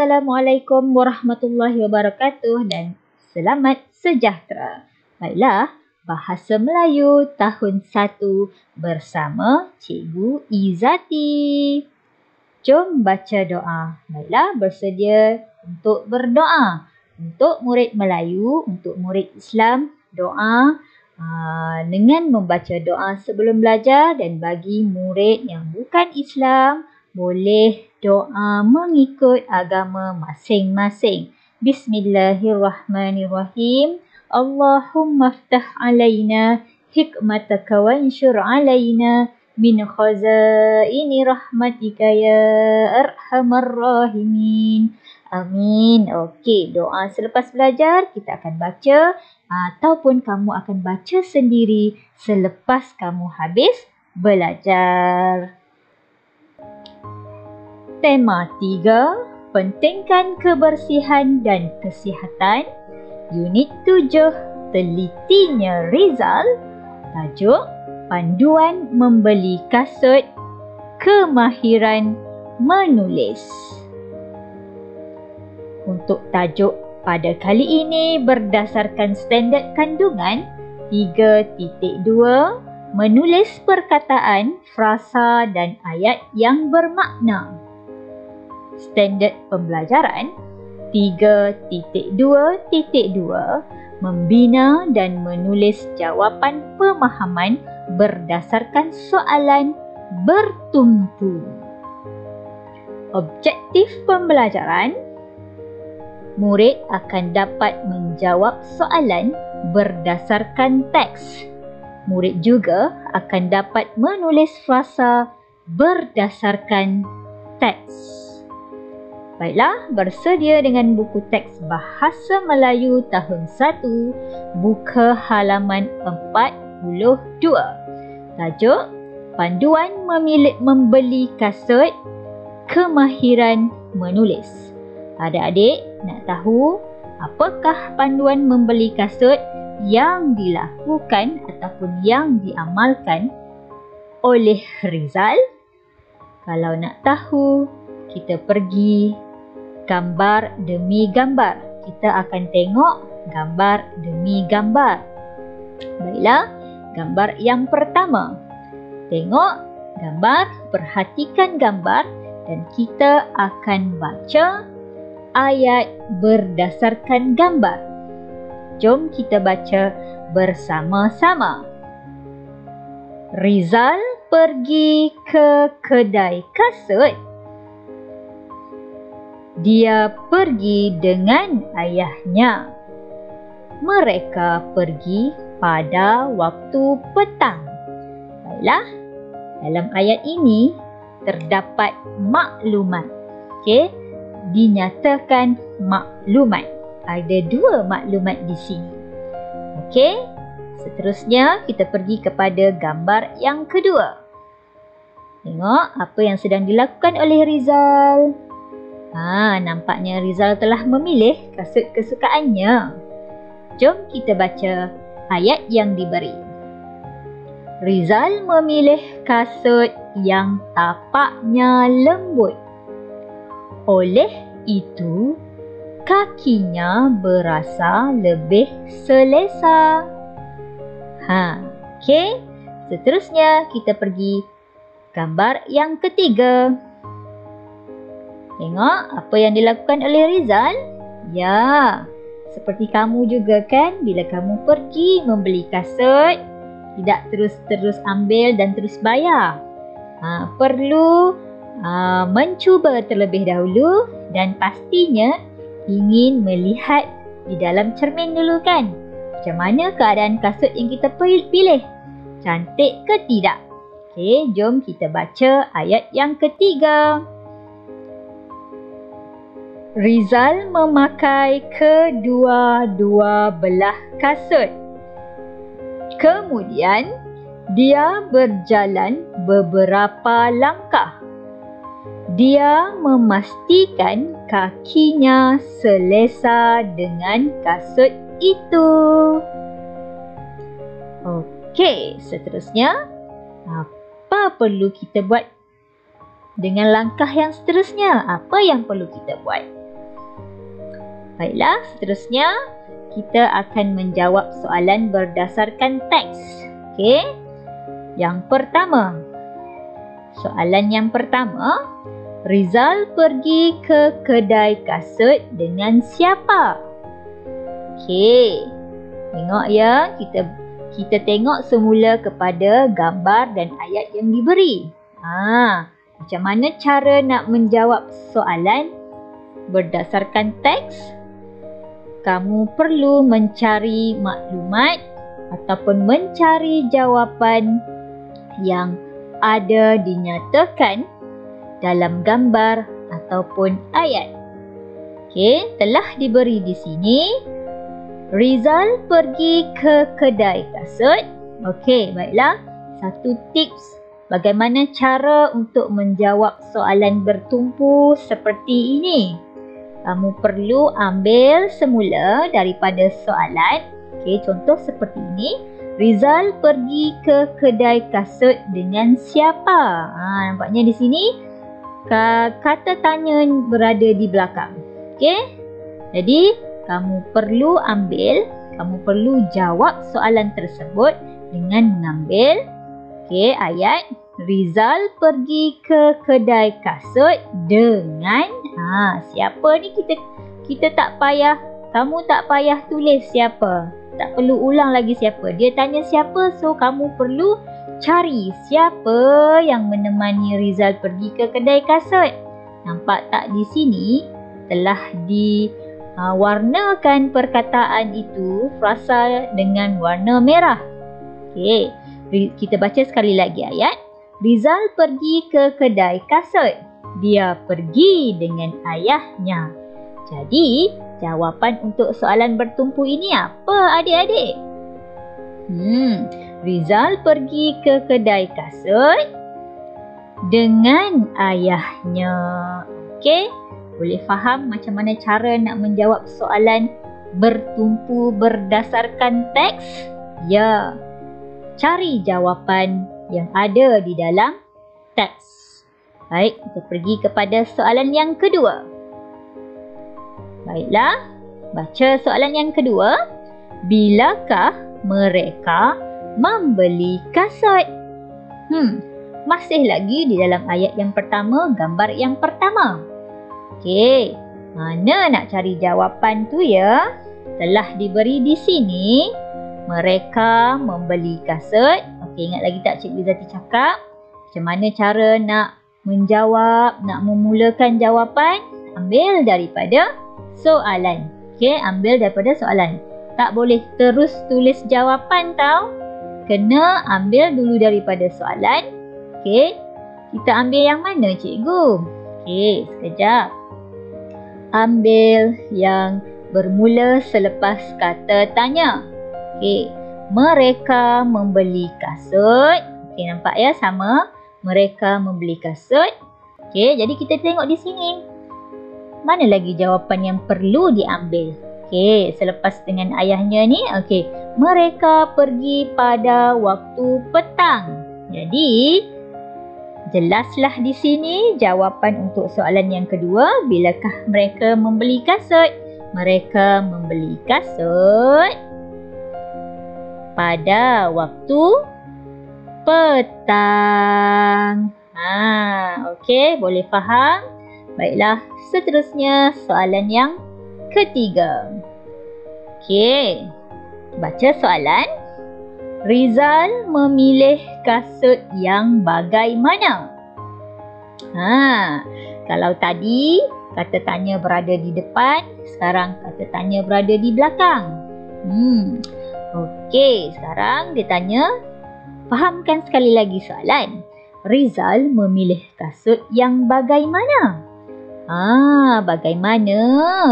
Assalamualaikum warahmatullahi wabarakatuh dan selamat sejahtera. Baiklah, Bahasa Melayu tahun 1 bersama Cikgu Izzati. Jom baca doa. Baiklah, bersedia untuk berdoa. Untuk murid Melayu, untuk murid Islam, doa dengan membaca doa sebelum belajar, dan bagi murid yang bukan Islam, boleh doa mengikut agama masing-masing. Bismillahirrahmanirrahim. Allahumma ftah alaina hikmataka wa anshur alaina min khazaini rahmatika ya arhamar rahimin. Amin. Okey, doa selepas belajar kita akan baca ataupun kamu akan baca sendiri selepas kamu habis belajar. Tema 3, pentingkan kebersihan dan kesihatan. Unit 7, telitinya Rizal. Tajuk, panduan membeli kasut, kemahiran menulis. Untuk tajuk pada kali ini berdasarkan standard kandungan 3.2, menulis perkataan, frasa dan ayat yang bermakna. Standard pembelajaran 3.2.2, membina dan menulis jawapan pemahaman berdasarkan soalan bertumpu. Objektif pembelajaran, murid akan dapat menjawab soalan berdasarkan teks. Murid juga akan dapat menulis frasa berdasarkan teks. Baiklah, bersedia dengan buku teks Bahasa Melayu tahun 1, buka halaman 42. Tajuk, panduan membeli kasut, kemahiran menulis. Adik-adik nak tahu apakah panduan membeli kasut yang dilakukan ataupun yang diamalkan oleh Rizal? Kalau nak tahu, kita pergi gambar demi gambar. Kita akan tengok gambar demi gambar. Baiklah, gambar yang pertama. Tengok gambar, perhatikan gambar dan kita akan baca ayat berdasarkan gambar. Jom kita baca bersama-sama. Rizal pergi ke kedai kasut. Dia pergi dengan ayahnya. Mereka pergi pada waktu petang. Baiklah, dalam ayat ini terdapat maklumat. Okey, dinyatakan maklumat. Ada 2 maklumat di sini. Okey, seterusnya kita pergi kepada gambar yang kedua. Tengok apa yang sedang dilakukan oleh Rizal. Nampaknya Rizal telah memilih kasut kesukaannya. Jom kita baca ayat yang diberi. Rizal memilih kasut yang tapaknya lembut. Oleh itu, kakinya berasa lebih selesa. Okey. Seterusnya kita pergi gambar yang ketiga. Tengok apa yang dilakukan oleh Rizal. Ya, seperti kamu juga kan, bila kamu pergi membeli kasut, tidak terus-terus ambil dan terus bayar. Perlu mencuba terlebih dahulu dan pastinya ingin melihat di dalam cermin dulu kan. Macam mana keadaan kasut yang kita pilih? Cantik ke tidak? Okey, jom kita baca ayat yang ketiga. Rizal memakai kedua-dua belah kasut. Kemudian, dia berjalan beberapa langkah. Dia memastikan kakinya selesa dengan kasut itu. Okey, seterusnya, apa perlu kita buat dengan langkah yang seterusnya? Apa yang perlu kita buat? Baiklah, seterusnya kita akan menjawab soalan berdasarkan teks. Okey. Yang pertama. Soalan yang pertama, Rizal pergi ke kedai kasut dengan siapa? Okey. Tengok ya, kita tengok semula kepada gambar dan ayat yang diberi. Macam mana cara nak menjawab soalan berdasarkan teks? Kamu perlu mencari maklumat ataupun mencari jawapan yang ada dinyatakan dalam gambar ataupun ayat. Okey, telah diberi di sini. Rizal pergi ke kedai kasut. Okey, baiklah. Satu tips bagaimana cara untuk menjawab soalan bertumpu seperti ini. Kamu perlu ambil semula daripada soalan. Okey, contoh seperti ini. Rizal pergi ke kedai kasut dengan siapa? Nampaknya di sini kata tanya berada di belakang. Okey? Jadi, kamu perlu jawab soalan tersebut dengan mengambil ayat Rizal pergi ke kedai kasut dengan siapa ni kita tak payah, kamu tak payah tulis siapa. Tak perlu ulang lagi siapa. Dia tanya siapa, so kamu perlu cari siapa yang menemani Rizal pergi ke kedai kasut. Nampak tak di sini telah diwarnakan perkataan itu, frasa dengan warna merah. Okey, kita baca sekali lagi ayat. Rizal pergi ke kedai kasut. Dia pergi dengan ayahnya. Jadi, jawapan untuk soalan bertumpu ini apa adik-adik? Rizal pergi ke kedai kasut dengan ayahnya. Okey, boleh faham macam mana cara nak menjawab soalan bertumpu berdasarkan teks? Ya, cari jawapan yang ada di dalam teks. Baik, kita pergi kepada soalan yang kedua. Baiklah, baca soalan yang kedua. Bilakah mereka membeli kasut? Masih lagi di dalam ayat yang pertama, gambar yang pertama. Okey, mana nak cari jawapan tu ya? Telah diberi di sini. Mereka membeli kasut. Okey, ingat lagi tak Cikgu Zati cakap? Macam mana cara nak menjawab, nak memulakan jawapan? Ambil daripada soalan. Okey, ambil daripada soalan. Tak boleh terus tulis jawapan tau. Kena ambil dulu daripada soalan. Okey, kita ambil yang mana cikgu? Okey, sekejap. Ambil yang bermula selepas kata tanya. Okey, mereka membeli kasut. Okey, nampak ya sama. Mereka membeli kasut. Okey, jadi kita tengok di sini. Mana lagi jawapan yang perlu diambil? Okey, selepas dengan ayahnya ni. Okey, mereka pergi pada waktu petang. Jadi, jelaslah di sini jawapan untuk soalan yang kedua. Bilakah mereka membeli kasut? Mereka membeli kasut pada waktu petang. Okey, boleh faham? Baiklah, seterusnya soalan yang ketiga. Okey, baca soalan. Rizal memilih kasut yang bagaimana? Kalau tadi kata tanya berada di depan, sekarang kata tanya berada di belakang. Okey, sekarang dia tanya, fahamkan sekali lagi soalan. Rizal memilih kasut yang bagaimana? Bagaimana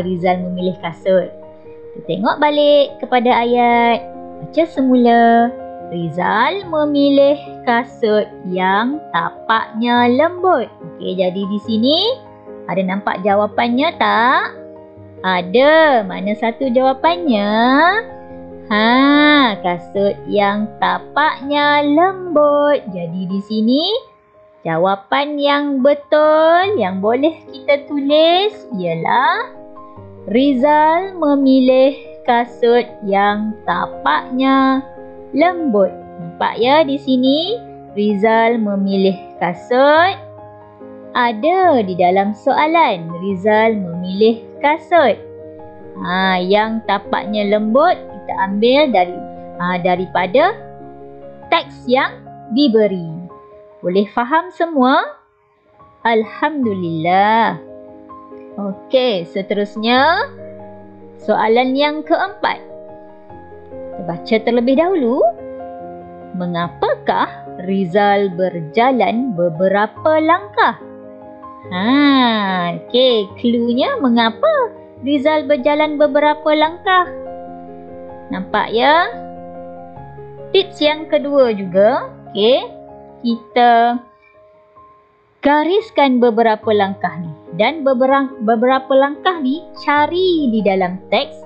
Rizal memilih kasut? Kita tengok balik kepada ayat. Baca semula. Rizal memilih kasut yang tapaknya lembut. Okey, jadi di sini ada nampak jawapannya tak? Ada. Mana satu jawapannya? Kasut yang tapaknya lembut. Jadi di sini jawapan yang betul yang boleh kita tulis ialah Rizal memilih kasut yang tapaknya lembut. Nampak ya di sini? Rizal memilih kasut. Ada di dalam soalan. Rizal memilih kasut. Yang tapaknya lembut kita ambil daripada teks yang diberi. Boleh faham semua? Alhamdulillah. Okey, seterusnya soalan yang keempat. Kita baca terlebih dahulu. Mengapakah Rizal berjalan beberapa langkah? Okey, cluenya mengapa Rizal berjalan beberapa langkah? Nampak ya? Tips yang kedua juga, okey, kita gariskan beberapa langkah ni. Dan beberapa langkah ni cari di dalam teks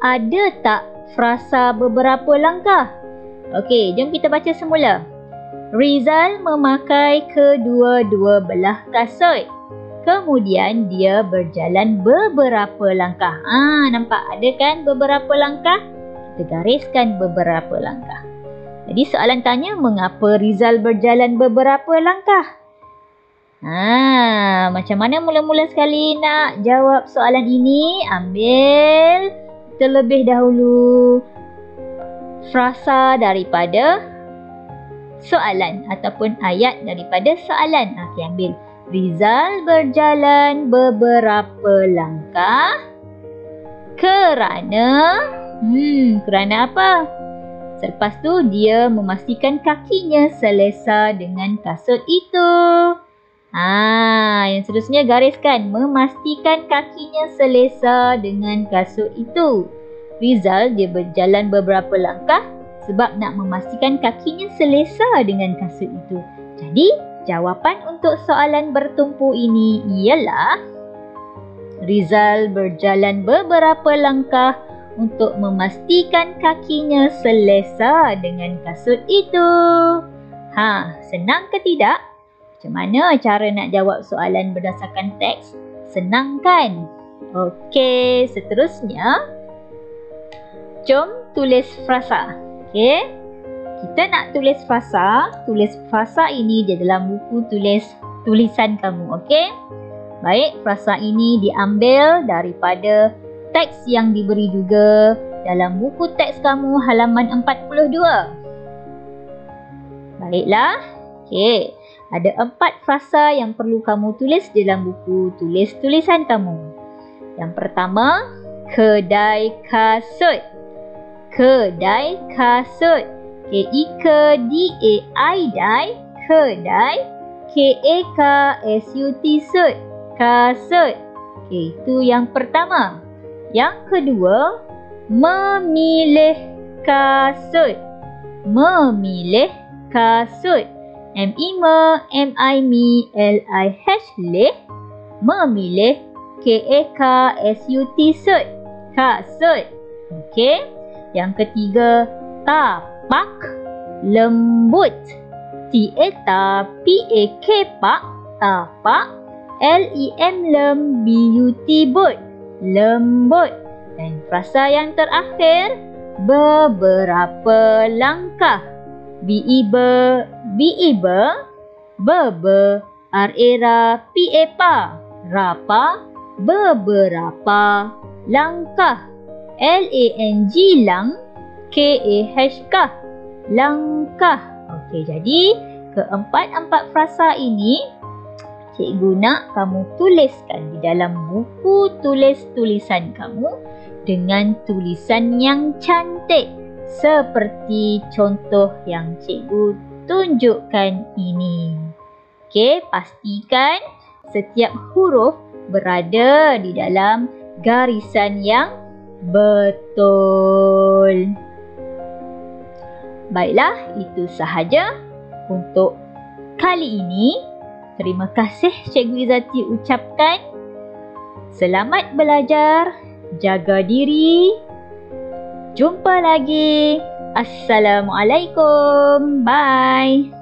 ada tak frasa beberapa langkah. Okey, jom kita baca semula. Rizal memakai kedua-dua belah kasut. Kemudian dia berjalan beberapa langkah. Nampak ada kan beberapa langkah? Kita gariskan beberapa langkah. Jadi soalan tanya, mengapa Rizal berjalan beberapa langkah? Macam mana mula-mula sekali nak jawab soalan ini? Ambil terlebih dahulu frasa daripada soalan ataupun ayat daripada soalan. Okey, ambil. Rizal berjalan beberapa langkah kerana apa? Selepas tu dia memastikan kakinya selesa dengan kasut itu. Yang seterusnya gariskan, memastikan kakinya selesa dengan kasut itu. Rizal dia berjalan beberapa langkah sebab nak memastikan kakinya selesa dengan kasut itu. Jadi, jawapan untuk soalan bertumpu ini ialah Rizal berjalan beberapa langkah untuk memastikan kakinya selesa dengan kasut itu. Senang ke tidak? Macam mana cara nak jawab soalan berdasarkan teks? Senang kan? Okey, seterusnya jom tulis frasa. Okey, kita nak tulis frasa. Tulis frasa ini di dalam buku tulisan kamu. Okey, baik, frasa ini diambil daripada teks yang diberi juga dalam buku teks kamu halaman 42. Baiklah. Okey, ada 4 frasa yang perlu kamu tulis dalam buku tulisan kamu. Yang pertama, kedai kasut. Kedai kasut. K-E-K-D-A-I, kedai. K-A-K-S-U-T, sut. Kasut. Okey, itu yang pertama. Yang kedua, memilih kasut. Memilih kasut. M-I-M-I-L-I-H, leh. Memilih. K-A-K-S-U-T, sut. Kasut. Okey. Yang ketiga, tapak lembut. T-A-P-A-K, pak. Tapak. L-E-M, lem-B-U-T, but. Lembut. Dan frasa yang terakhir, beberapa langkah. B-E-B, be, R-A-R-A, P-A-P-A, rapa, beberapa langkah. L-A-N-G, lang, K-A-H-K, langkah. Okey, jadi keempat-empat frasa ini cikgu nak kamu tuliskan di dalam buku tulisan kamu dengan tulisan yang cantik seperti contoh yang cikgu tunjukkan ini. Okey, pastikan setiap huruf berada di dalam garisan yang betul. Baiklah, itu sahaja untuk kali ini. Terima kasih Cikgu Izzati ucapkan. Selamat belajar, jaga diri. Jumpa lagi. Assalamualaikum. Bye.